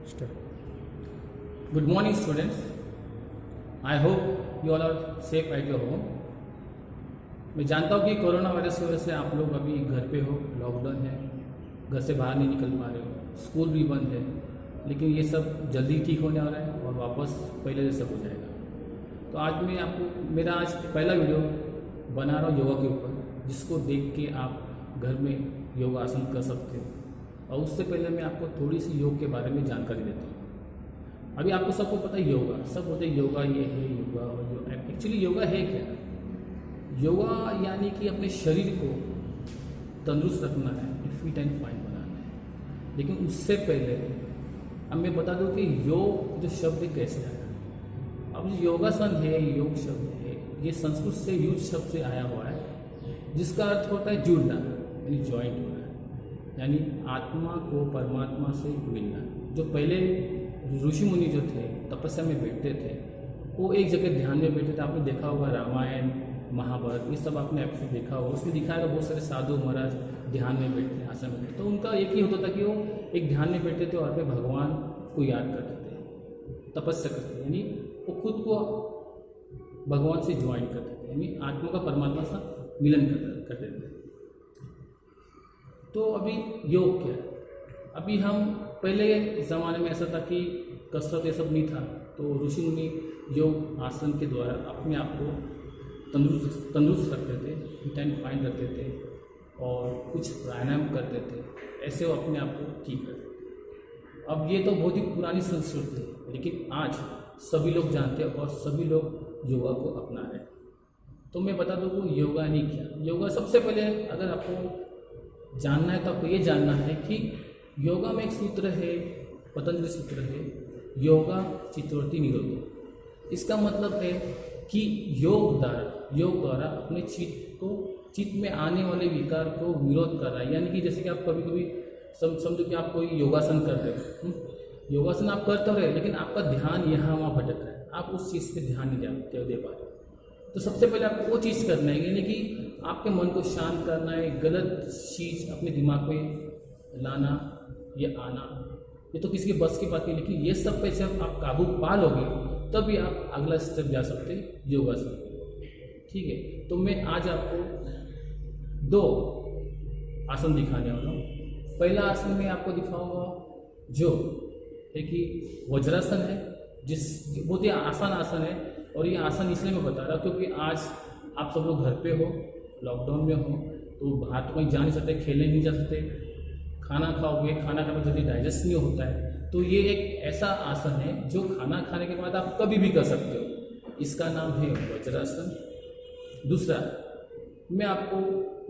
Start. Good morning, students. I hope you all are safe at your home. मैं जानता हूँ कि corona virus की वजह से आप लोग अभी घर पे हो, लॉकडाउन है, घर से बाहर नहीं निकल पा रहे हो, स्कूल भी बंद है, लेकिन ये सब जल्दी ठीक होने वाला है और वापस पहले जैसा हो जाएगा। तो आज मैं आपको मेरा आज पहला वीडियो बना रहा हूँ योगा के ऊपर, जिसको देख के आप घर में योगासन कर सकते हो। और उससे पहले मैं आपको थोड़ी सी योग के बारे में जानकारी देता हूँ। अभी आपको सबको पता है योगा, सब बोलते हैं योगा ये है, योगा और योगा। एक्चुअली योगा है क्या? योगा यानी कि अपने शरीर को तंदुरुस्त रखना है, फिट एंड फाइन बनाना है। लेकिन उससे पहले अब मैं बता दूं कि योग जो शब्द कैसे आया। अब जो योगासन है, योग शब्द है, ये संस्कृत से युज शब्द से आया हुआ है, जिसका अर्थ होता है जुड़ना, यानी ज्वाइंट होना, यानी आत्मा को परमात्मा से मिलना। जो पहले ऋषि मुनि जो थे तपस्या में बैठते थे, वो एक जगह ध्यान में बैठे थे। आपने देखा होगा रामायण, महाभारत, ये सब आपने एपिसोड देखा होगा। उसमें दिखाया बहुत सारे साधु महाराज ध्यान में बैठते, आसन में बैठते। तो उनका एक ही होता था कि वो एक ध्यान में बैठते थे और फिर भगवान को याद करते थे, तपस्या करते थे, यानी वो खुद को भगवान से ज्वाइन करते थे, यानी आत्मा का परमात्मा से मिलन करते थे। तो अभी योग क्या है? अभी हम पहले ज़माने में ऐसा था कि कसरत ये सब नहीं था, तो ऋषि मुनि योग आसन के द्वारा अपने आप को तंदुरुस्त रखते थे, फिट एंड फाइन रखते थे और कुछ प्राणायाम करते थे। ऐसे वो अपने आप को ठीक करते थे। अब ये तो बहुत ही पुरानी संस्कृति है, लेकिन आज सभी लोग जानते हैं और सभी लोग योगा को अपना रहे हैं। तो मैं बता दूँ कि योगा नहीं क्या। योगा सबसे पहले अगर आपको जानना है तो आपको ये जानना है कि योगा में एक सूत्र है, पतंजलि सूत्र है, योगा चित्तवृत्ति निरोधो। इसका मतलब है कि योग द्वारा अपने चित्त में आने वाले विकार को विरोध कर रहा है। यानी कि जैसे कि आप कभी कभी समझो कि आप कोई योगासन कर रहे हो, योगासन आप कर तो रहे, लेकिन आपका ध्यान यहाँ वहाँ भटक रहा है, आप उस चीज़ पे ध्यान नहीं दे पा रहे। तो सबसे पहले आपको वो चीज़ करना है, यानी कि आपके मन को शांत करना है, गलत चीज़ अपने दिमाग में लाना या आना, ये तो किसी के बस की बात नहीं। लेकिन ये सब पे जब आप काबू पा लोगे तभी आप अगला स्टेप जा सकते हैं योगासन। ठीक है, तो मैं आज आपको 2 आसन दिखाने वाला हूँ। पहला आसन में आपको दिखाऊंगा जो है कि वज्रासन है, जिस बहुत ही आसान आसन है। और ये आसन इसलिए मैं बता रहा हूँ क्योंकि आज आप सब लोग घर पे हो, लॉकडाउन में हो, तो बाहर तो कहीं जा नहीं सकते, खेलने नहीं जा सकते, खाना खाओगे, खाना खाने जल्दी डाइजेस्ट नहीं होता है। तो ये एक ऐसा आसन है जो खाना खाने के बाद आप कभी भी कर सकते हो। इसका नाम है वज्रासन। दूसरा, मैं आपको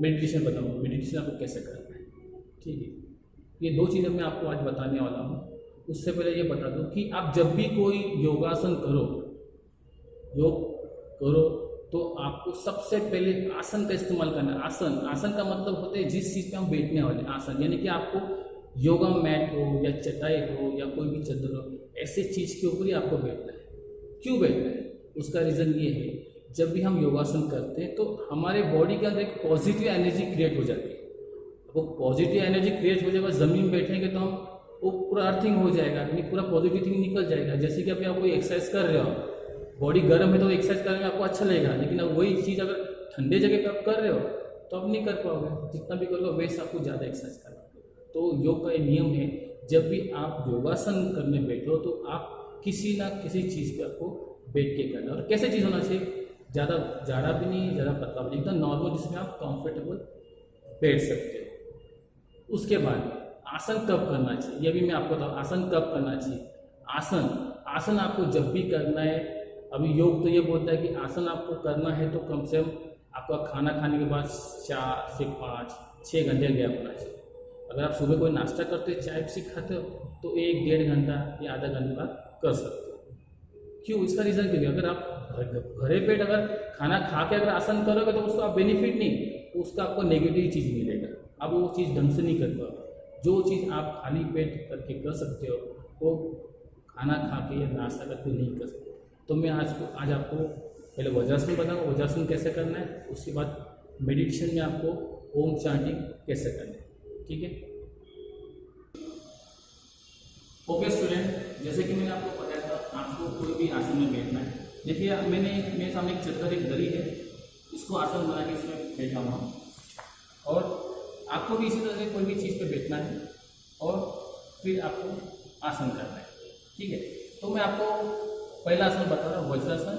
मेडिटेशन बताऊँगा, मेडिटेशन आपको कैसे करना है। ठीक है, ये 2 चीज़ें मैं आपको आज बताने वाला हूँ। उससे पहले ये बता दूँ कि आप जब भी कोई योगासन करो, योग करो, तो आपको सबसे पहले आसन का इस्तेमाल करना है। आसन का मतलब होता है जिस चीज़ पे हम बैठने वाले आसन, यानी कि आपको योगा मैट हो या चटाई हो या कोई भी चादर हो, ऐसे चीज़ के ऊपर ही आपको बैठना है। क्यों बैठना है? उसका रीज़न ये है, जब भी हम योगासन करते हैं तो हमारे बॉडी के अंदर एक पॉजिटिव एनर्जी क्रिएट हो जाती है। वो पॉजिटिव एनर्जी क्रिएट हो जाएगा, ज़मीन में बैठेंगे तो हम वो पूरा अर्थिंग हो जाएगा, यानी पूरा पॉजिटिव थिंग निकल जाएगा। जैसे कि अभी आप कोई एक्सरसाइज कर रहे हो, बॉडी गर्म है तो एक्सरसाइज करने में आपको अच्छा लगेगा, लेकिन अब वही चीज़ अगर ठंडे जगह पे आप कर रहे हो तो आप नहीं कर पाओगे। जितना भी करोगे वैसे आपको ज़्यादा एक्सरसाइज करना। तो योग का ये नियम है, जब भी आप योगासन करने बैठो तो आप किसी ना किसी चीज़ पे आपको बैठ के करना। और कैसे चीज़ होना चाहिए? ज़्यादा जाड़ा भी नहीं, ज़्यादा पतला भी नहीं, एकदम नॉर्मल, जिसमें आप कंफर्टेबल बैठ सकते हो। उसके बाद आसन कब करना चाहिए, ये भी मैं आपको बताऊँ। आसन कब करना चाहिए? आसन आपको जब भी करना है। अभी योग तो ये बोलता है कि आसन आपको करना है तो कम से कम आपका खाना खाने के बाद 4 से 5, 6 घंटे गैप होना चाहिए। अगर आप सुबह कोई नाश्ता करते हो, चाय भी खाते हो, तो 1-1.5 घंटा या आधा घंटे बाद कर सकते हो। क्यों? इसका रीज़न क्योंकि अगर आप घरे पेट अगर खाना खा के अगर आसन करोगे तो उसका बेनिफिट नहीं, तो उसका आपको नेगेटिव चीज़ मिलेगा। आप वो चीज़ ढंग से नहीं कर पाओगे। जो चीज़ आप खाली पेट करके कर सकते हो वो खाना खा के या नाश्ता करके नहीं कर सकते। तो मैं आज आपको पहले वज्रासन बताऊँगा, वज्रासन कैसे करना है, उसके बाद मेडिटेशन में आपको ओम चांटिंग कैसे करना है। ठीक है, ओके स्टूडेंट, जैसे कि मैंने आपको बताया था आपको कोई भी आसन में बैठना है। देखिए मैंने मेरे सामने एक चद्दर एक दरी है, इसको आसन बना के इसमें बैठा हुआ हूँ और आपको भी इसी तरह से कोई भी चीज़ पे बैठना है और फिर आपको आसन करना है। ठीक है, तो मैं आपको पहला आसन बता रहा हूँ, वज्रासन,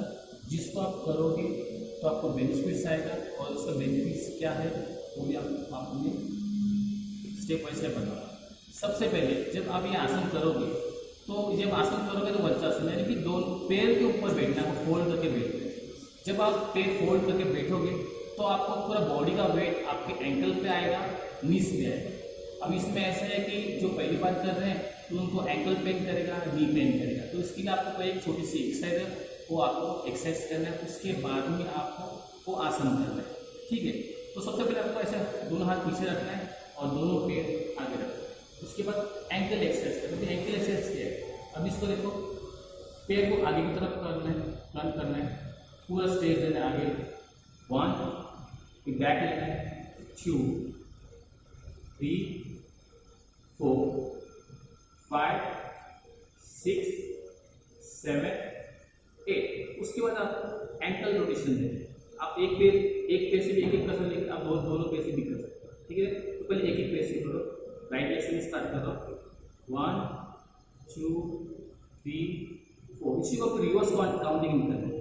जिसको आप करोगे तो आपको बेनिफिट्स आएगा और उसका बेनिफिट्स क्या है वो भी आपने स्टेप बाय स्टेप बता। सबसे पहले जब आप ये आसन करोगे तो जब आसन करोगे तो वज्रासन यानी कि दोनों पैर के ऊपर बैठना है, फोल्ड करके बैठना है। जब आप पैर फोल्ड करके बैठोगे तो आपको पूरा बॉडी का वेट आपके एंकल पे आएगा, नीस पे आएगा। अब इसमें ऐसा है कि जो पहली बार कर रहे हैं तो उनको एंकल पेन करेगा, नी पेन करेगा, तो इसके लिए आपको एक छोटी सी एक्सरसाइज है वो आपको एक्सरसाइज करना है, उसके बाद में आपको वो आसन करना है। ठीक है, तो सबसे पहले आपको ऐसे दोनों हाथ पीछे रखना है और दोनों पैर आगे रखना है। उसके बाद एंकल एक्सरसाइज करना है। एंकल एक्सरसाइज क्या है, अब इसको देखो, पैर को आगे की तरफ करना है, टर्न करना है, पूरा स्ट्रेच देना है आगे, 1, फिर बैक लेना है, 2, 3, 4, 5, 6, 7, 8। उसके बाद आप एंकल रोटेशन दें। आप एक पैर से भी एक कर सकते, लेकिन आप दोनों पैर से भी कर सकते हो। ठीक है, तो पहले एक पैर से करो, राइट लेग से स्टार्ट करो, 1, 2, 3, 4। इसी को रिवर्स काउंटिंग करना है,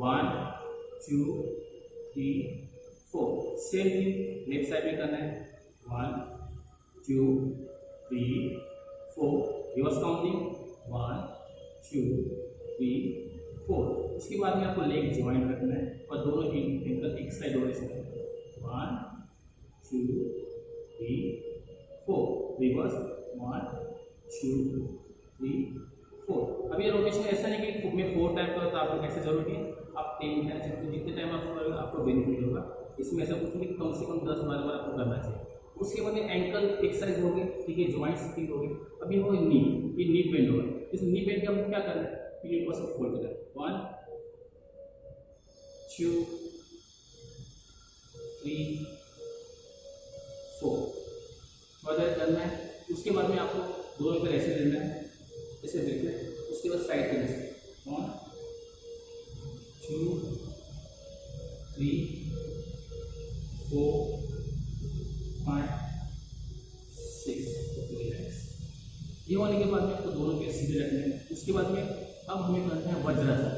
1, 2, 3, 4। सेम थिंग लेफ्ट साइड में करना है, 1, 2, 3, 4। Reverse counting, 1, 2, 3, 4। उसके बाद में आपको लेग ज्वाइन रखना है और दोनों एंकल एक साइड और 1, 2, 3, 4। रिवर्स, 1, 2, 3, 4। अब ये रोटेशन ऐसा नहीं कि मैं 4 टाइम करो तो आपको कैसे जरूरत है, आप 10 टाइम, जितने टाइम आप करोगे आपको बेनिफिट होगा। इसमें ऐसा कुछ नहीं, कम से कम 10-12 बार आपको करना चाहिए। उसके बाद एंकल एक्सरसाइज हो गई, ठीक है, ज्वाइंट स्टिंग हो गई। अभी हो नी, ये नी बेंड होगा। इस नी बेंड का हमको क्या करना है, पीरियड को सब फोल्ड करना है, 1, 2, 3, 4 वगैरह करना है। उसके बाद में आपको दोनों पर ऐसे लेना है, ऐसे देखना है। उसके बाद साइड करना है, 1, 2, 3, 4, 5, 6। ये होने के बाद में आपको दोनों पैर सीधे रखने हैं। उसके बाद में अब हमें करना है वज्रासन।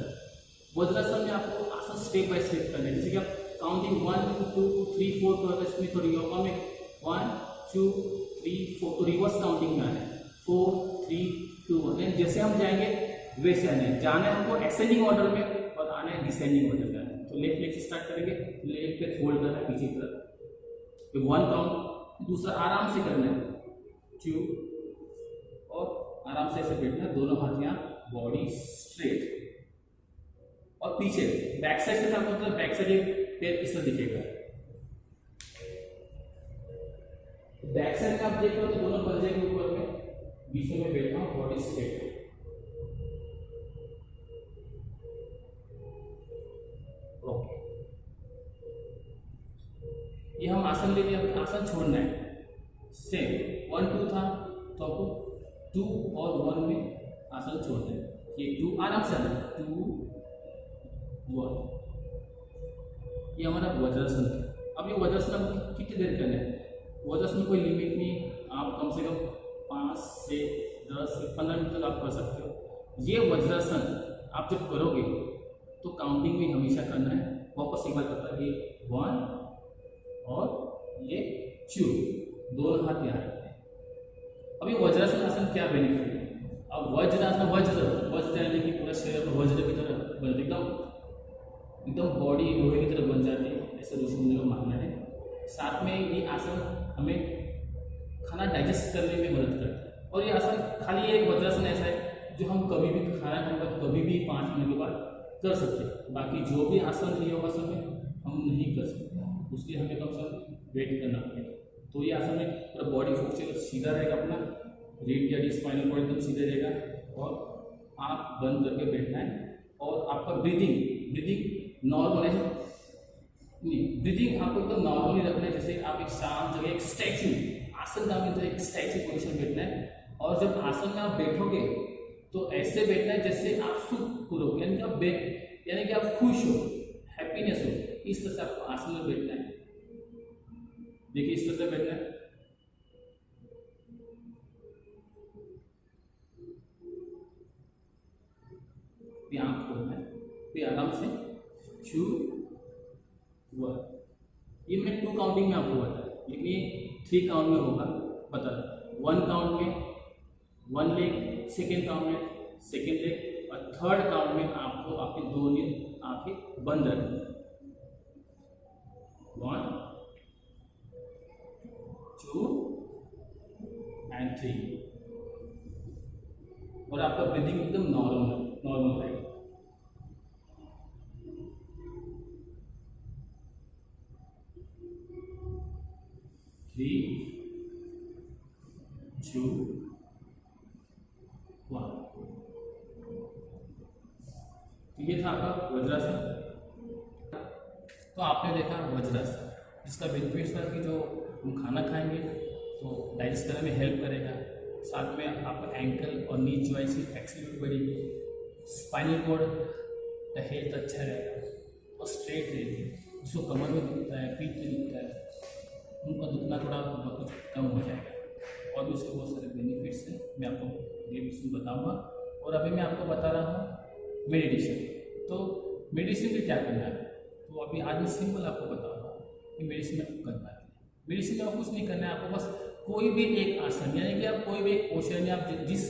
वज्रासन में आपको आसन स्टेप बाय स्टेप करना है। जैसे कि आप काउंटिंग 1, 2, 3, 4 तो अगर इसमें थोड़ी योगा में 1, 2, 3, 4 तो रिवर्स काउंटिंग में आना है, 4, 3, 2, 1। जैसे हम जाएंगे वैसे आना है, जाना है हमको एक्सेंडिंग ऑर्डर में और आना है डिसेंडिंग ऑर्डर में आना है। तो लेफ्ट लेग से स्टार्ट करेंगे, लेफ्ट पे फोल्ड करना है पीछे की तरफ, 1 काउंट। दूसरा आराम से करना है, 2 और आराम से ऐसे बैठना है, दोनों हाथ यहाँ, बॉडी स्ट्रेट और पीछे। बैक साइड से आपको मतलब बैक साइड पैर किस तरह दिखेगा, बैक साइड में आप देख रहे हो तो दोनों पंजे के ऊपर में बीच में बैठा हूँ, बॉडी स्ट्रेट। ओके, ये हम आसन ले लिया, आसन छोड़ना है। सेम 1, 2 था तो आपको 2 और 1 में आसन छोड़ना है। ये 2 आराम से आना है, 2, 1। ये हमारा वज्रासन है। अब ये वज्रासन आपको कितनी देर करना है, वज्रासन में कोई लिमिट नहीं, आप कम से कम 5 से 10 से 15 मिनट तक आप कर सकते हो। ये वज्रासन आप जब करोगे तो काउंटिंग में हमेशा करना है। वापस एक बार करता है, ये 1 और ये 2, दोनों हाथ यहाँ रखते हैं। अब ये वज्रासन आसन क्या बेनिफिट है, अब वज्रासन वज्र यानी कि पूरा शरीर वज्र की तरह बन, एकदम बॉडी लोहे की तरह बन जाती है, ऐसे ऋषि मुनियों का मानना है। साथ में ये आसन हमें खाना डाइजेस्ट करने में मदद करता है। और ये आसन खाली एक वज्रासन ऐसा है जो हम कभी भी खाना खाने बाद कभी भी 5 मिनट के बाद कर सकते हैं। बाकी जो भी आसन है योगासन में हम नहीं कर सकते, उसके हमें कम से कम वेट करना पड़ेगा। तो ये आसन में पूरा बॉडी फोक्चर सीधा रहेगा, अपना रीढ़ या स्पाइनल कॉर्ड एकदम सीधे रहेगा और आँख बंद करके बैठना है। और आपका ब्रीदिंग नॉर्मल है, नहीं ब्रीदिंग आपको एकदम नॉर्मली रखना है। जैसे आप एक शांत जगह एक स्टैचू, आसन का मतलब एक स्टैचू पोजीशन बैठना है और जब आसन में आप बैठोगे तो ऐसे बैठना है जैसे आप सुखपूर्वक हो, यानी कि आप यानी कि आप खुश हो, हैप्पीनेस हो, इस तरह से आपको आसन में बैठना है। देखिए इस तरह से बैठना है। आंख खोलना है, फिर आराम से 2 1। ये मैं 2 काउंटिंग में आपको बताया, लेकिन ये 3 काउंट में होगा। बता 1 काउंट में 1 लेग, सेकेंड काउंट में सेकेंड लेग, और थर्ड काउंट में आपको अपनी दोनों आंखें बंद रखनी है। 1 2 एंड 3। और आपका ब्रीदिंग एकदम नॉर्मल रहेगा। थ्री 2 1। तो ये था आपका वज्रासन। तो आपने देखा वज्रासन, जिसका बेनिफिट्स था कि जो हम खाना खाएंगे तो डाइजेस्ट करने में हेल्प करेगा, साथ में आपका एंकल और नी जॉइंट्स की फ्लेक्सिबिलिटी बढ़ेगी, स्पाइनल कॉर्ड का हेल्थ अच्छा रहेगा और स्ट्रेट रहेगी, उसको कमर में दुखता है, पीठ में दुखता है, उनका दुखना थोड़ा बहुत कम हो जाएगा। और भी उसके बहुत सारे बेनिफिट्स हैं, मैं आपको ये भी बताऊँगा। और अभी मैं आपको बता रहा हूँ मेडिटेशन। तो मेडिटेशन में क्या करना है, तो अभी आज मैं सिंपल आपको बताऊँगा कि मेडिटेशन में आपको करना है। मेडिटेशन में आपको कुछ नहीं करना है, आपको बस कोई भी एक आसन, यानी कि आप कोई भी एक पोस्चर, आप जिस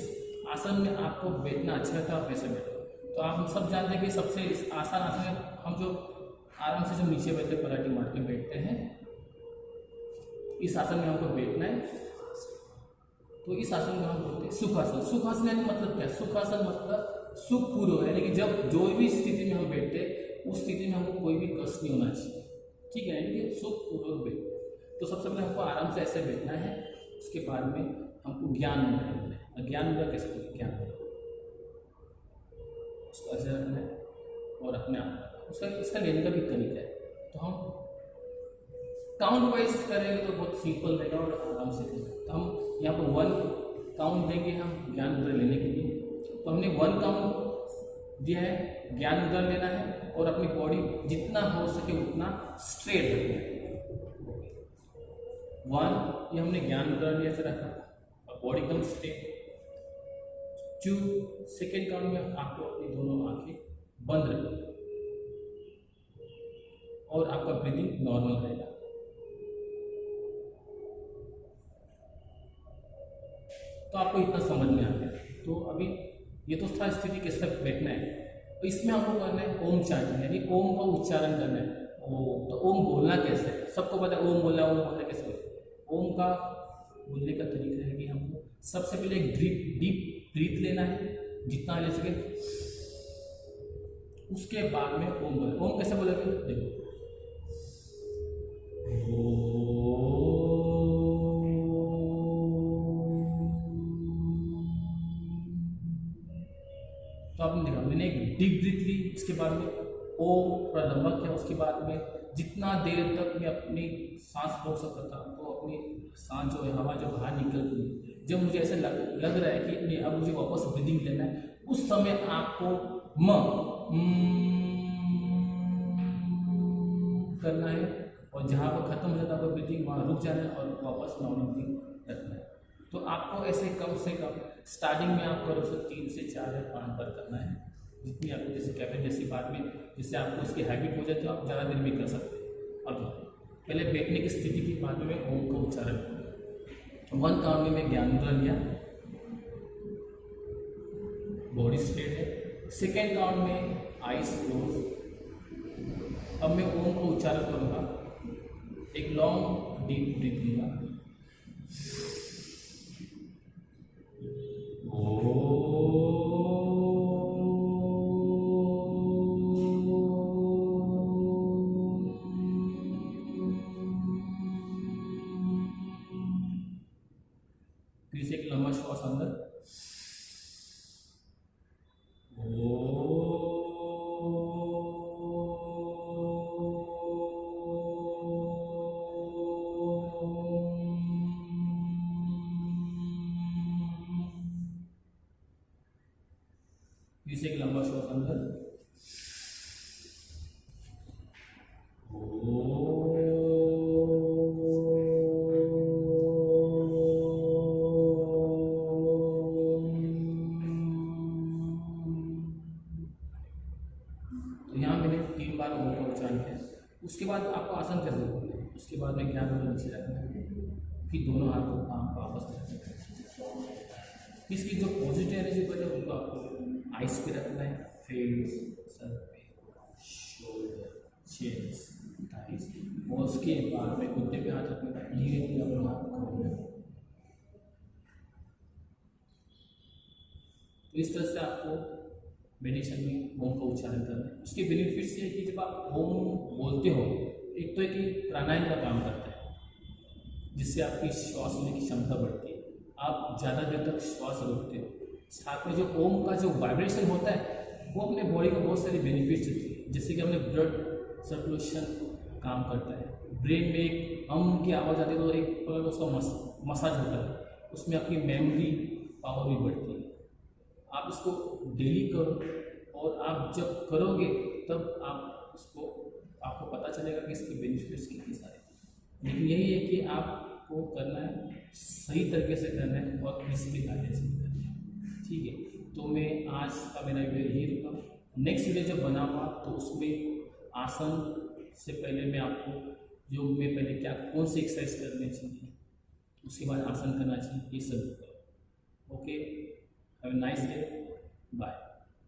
आसन में आपको बैठना अच्छा लगता है आप वैसे बैठो। तो आप सब जानते हैं कि सबसे इस आसान आसन में हम जो आराम से जो नीचे बैठते पलटी मार के बैठते हैं, इस आसन में हमको बैठना है। तो इस आसन में हम बोलते हैं सुखासन। सुखासन यानी मतलब क्या, सुखासन मतलब सुखपूर्वक, यानी कि जब जो भी स्थिति में हम बैठते हैं उस स्थिति में हमको कोई भी कष्ट नहीं होना चाहिए, ठीक है, यानी कि सुखपूर्वक बैठते। तो सबसे पहले हमको आराम से ऐसे बैठना है। उसके बाद में हमको ज्ञान मुद्रा लेना है। ज्ञान मुद्रा कैसे बोलते, ज्ञान मुद्रा उसको ऐसे रखना है और अपने आप उसका इसका लेने का भी तरीका है। तो हम काउंट वाइज करेंगे तो बहुत सिंपल रहेगा और आराम से रहेगा। तो हम यहाँ पर 1 काउंट देंगे हम ज्ञान मुद्रा लेने के लिए। तो हमने 1 काउंट दिया है, ज्ञान मुद्रा लेना है और अपनी बॉडी जितना हो सके उतना स्ट्रेट रखना है। 1 ये हमने ज्ञान मुद्रा लिया से रखा और बॉडी एकदम स्ट्रेट। 2 सेकेंड काउंट में आपको अपनी दोनों आंखें बंद रखनी और आपका ब्रीदिंग नॉर्मल रहेगा। तो आपको इतना समझ में आ गया। तो अभी ये तो था स्थिति किस तरह बैठना है। तो इसमें हमको करना है ओम चांटिंग, यानी ओम का उच्चारण करना है। ओम, तो ओम बोलना कैसे है, सबको पता है ओम बोलना कैसे बोलना। ओम का बोलने का तरीका है कि हमको सबसे पहले एक डीप ब्रीथ लेना है, जितना ले सके। उसके बाद में ओम बोले। ओम कैसे बोलेंगे, देखो, तो आपने देखा मैंने एक डीप ब्रीथ ली, उसके बाद में ओम थोड़ा लंबा किया, उसके बाद में जितना देर तक मैं अपनी सांस रोक सकता था तो अपनी सांस जो है, हवा जो बाहर निकल गई, जब मुझे ऐसे लग रहा है कि नहीं अब मुझे वापस ब्रीदिंग लेना है, उस समय आपको करना है और जहाँ पर खत्म हो जाता है आपका ब्रीदिंग वहाँ रुक जाना है और वापस नॉर्मल रखना है। तो आपको ऐसे कम से कम स्टार्टिंग में आप करो तो 3 से 4 या 5 बार करना है, जितनी आपको जैसे कैपेसिटी, जैसी बाद में जिससे आपको इसकी हैबिट हो जाए तो आप ज़्यादा देर भी कर सकते हैं। अब पहले बैठने की स्थिति के बाद में ओम का उच्चारण करूँगा। 1 काउंट में मैं ज्ञान मुद्रा लिया, बॉडी स्ट्रेट है। सेकेंड काउंट में आईज क्लोज। अब मैं ओम का उच्चारण करूँगा, एक लॉन्ग डीप ब्रीथ लूँगा, फिर से एक लंबा श्वास अंदर, फिर से एक लंबा श्वास अंदर, तो यहाँ मैंने 3 बार ओम का उच्चारण किया। उसके बाद आपको आसन कैसे करना है, उसके बाद में क्या करना, नीचे रखना है, फिर दोनों हाथ को पाँव को आपस में रखना है। इसकी जो पॉजिटिव एनर्जी बने उनको आपको आइस पे रखना है, फेस, सर पे, शोल्डर, चेस्ट, थाइस, और उसके बाद में घुटने पे हाथ रखने का, धीरे धीरे अपने हाथ खोलना है। तो इस तरह से आपको मेडिटेशन में ओम का उच्चारण करना है। उसके बेनिफिट्स ये है कि जब आप ओम बोलते हो, एक तो है कि प्राणायाम का काम करता है, जिससे आपकी श्वास लेने की क्षमता बढ़ती है, आप ज़्यादा देर तक श्वास रोकते हो। साथ में जो ओम का जो वाइब्रेशन होता है वो अपने बॉडी को बहुत सारी बेनिफिट्स देती है, जैसे कि अपने ब्लड सर्कुलेशन काम करता है, ब्रेन में एक हम की आवाज़ आती है तो एक प्रकार उसका मसाज होता है, उसमें आपकी मेमोरी पावर भी बढ़ती है। आप इसको डेली करो और आप जब करोगे तब आप उसको आपको पता चलेगा कि इसके बेनिफिट्स कितने सारे। लेकिन यही है कि आपको करना है, सही तरीके से करना है और किसी भी गाइडेंस में करना है। ठीक है, तो मैं आज का मेरा वीडियो यही रुका। नेक्स्ट वीडियो जब बनाऊंगा तो उसमें आसन से पहले मैं आपको जो मैं पहले क्या कौन सी एक्सरसाइज करनी चाहिए, उसके बाद आसन करना चाहिए, ये सब। Okay, have a nice day, bye.